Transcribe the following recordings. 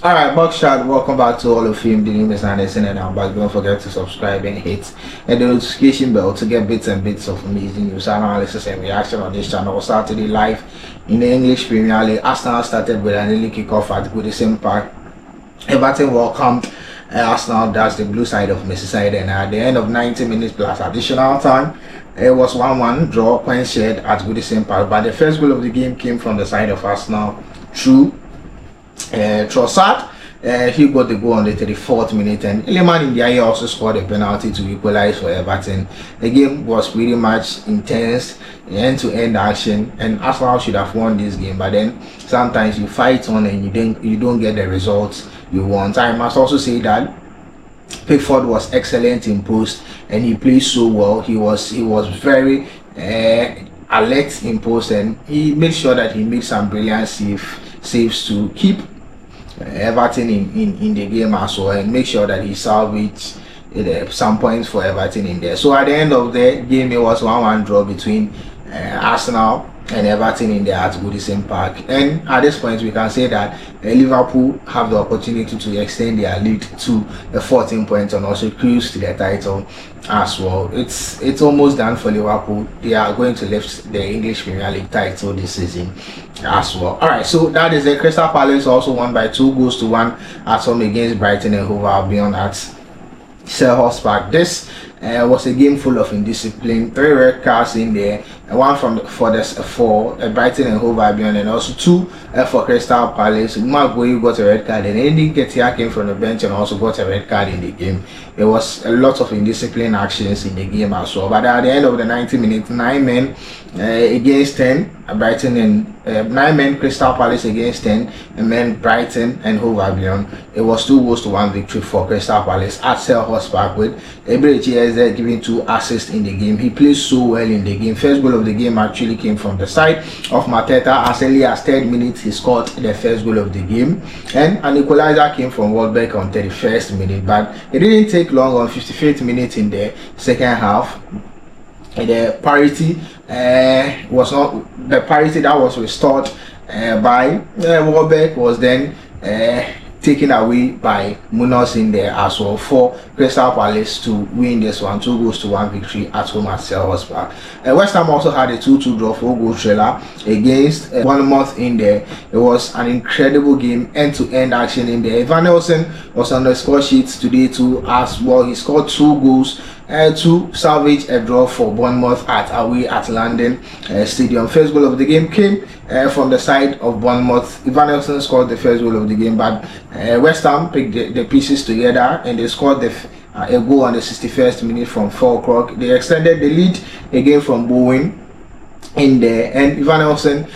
Alright, Buckshot, welcome back to all of you. The name is Anderson and I'm back. Don't forget to subscribe and hit the notification bell to get bits and bits of amazing news, analysis and reaction on this channel. Saturday live in the English Premier League. Arsenal started with an early kickoff at Goodison Park. Everton welcomed Arsenal, that's the blue side of Merseyside, and at the end of 90 minutes plus additional time, it was 1-1 draw, point shared at Goodison Park. But the first goal of the game came from the side of Arsenal through Trossard. He got the goal on the 34th minute, and Iliman Ndiaye also scored a penalty to equalize for Everton. The game was pretty much intense, end-to-end action, and Arsenal should have won this game. But then sometimes you fight on and you don't get the results you want. I must also say that Pickford was excellent in post, and he played so well. He was very alert in post, and he made sure that he made some brilliant saves to keep Everton in the game as well, and make sure that he salvaged some points for Everton in there. So at the end of the game, it was 1-1 draw between Arsenal and Everton in there at Goodison Park. And at this point, we can say that Liverpool have the opportunity to extend their lead to 14 points and also cruise to the title as well. It's almost done for Liverpool. They are going to lift the English Premier League title this season as well. All right, so that is it. Crystal Palace also won by 2-1 at home against Brighton and Hove Albion at Selhurst Park. This was a game full of indiscipline. 3 red cards in there, one for Brighton and Hove Albion, and also 2 for Crystal Palace. Maguire got a red card, and Andy Nketiah came from the bench and also got a red card in the game. There was a lot of indiscipline actions in the game as well. But at the end of the 90 minutes, 9 men against 10, Brighton and 9 men Crystal Palace against 10, and then Brighton and Hove Albion. It was 2-1 victory for Crystal Palace at Selhurst Park, with Eberechi giving 2 assists in the game. He plays so well in the game. First goal of the game actually came from the side of Mateta. As early as 3rd minute, he scored the first goal of the game, and an equalizer came from Welbeck on 31st minute. But it didn't take long. On 55th minute in the second half, the parity was not the parity that was restored by Welbeck was then taken away by Munoz in there as well for Crystal Palace to win this one. 2-1 victory at home at Selhurst Park. West Ham also had a 2-2 draw for goal trailer against Bournemouth in there. It was an incredible game, end-to-end action in there. Van Nelson was on the score sheet today too as well. He scored 2 goals to salvage a draw for Bournemouth away at London Stadium. First goal of the game came from the side of Bournemouth. Van Nelson scored the first goal of the game, but West Ham picked the pieces together and they scored a goal on the 61st minute from 4 o'clock. They extended the lead again from Bowen in there, and Van Nelson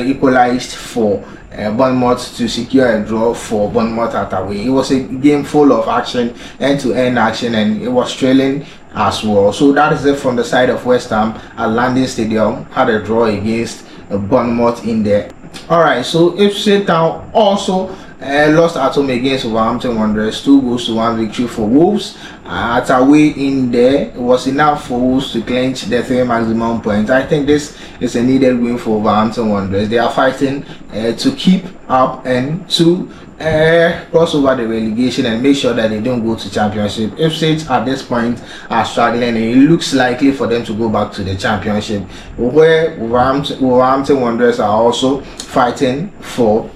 equalized for Bournemouth to secure a draw for Bournemouth at away. It was a game full of action, end-to-end action, and it was trailing as well. So that is it from the side of West Ham at London Stadium. Had a draw against Bournemouth in there. All right, so Ipswich Town also lost at home against Wolverhampton Wanderers. 2-1 victory for Wolves at away in there. It was enough for Wolves to clinch the 3 maximum points. I think this is a needed win for Wolverhampton Wanderers. They are fighting to keep up and to cross over the relegation and make sure that they don't go to championship. Ipswich at this point are struggling, and it looks likely for them to go back to the championship, where Wolverhampton Wanderers are also fighting for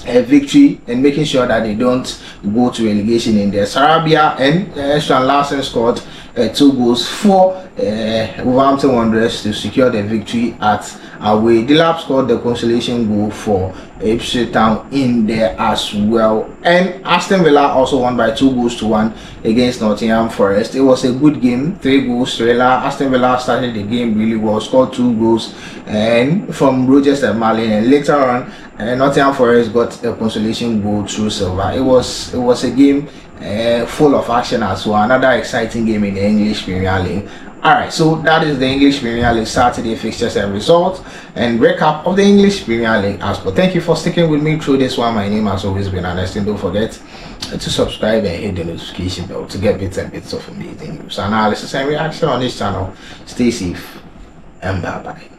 a victory and making sure that they don't go to relegation in there. Sarabia and Sean Larson scored 2 goals for Wolverhampton Wanderers to secure the victory at away. Delap scored the consolation goal for Ipswich Town in there as well. And Aston Villa also won by 2-1 against Nottingham Forest. It was a good game, 3 goals trailer. Aston Villa started the game really well, scored 2 goals and from Rogers and Marlin, and later on Nottingham Forest got a consolation goal through Silva. It was a game full of action as well. Another exciting game in the English Premier League. Alright, so that is the English Premier League Saturday fixtures and results and recap of the English Premier League as well. Thank you for sticking with me through this one. My name has always been Anderson. Don't forget to subscribe and hit the notification bell to get bits and bits of amazing news, analysis and reaction on this channel. Stay safe and bye bye.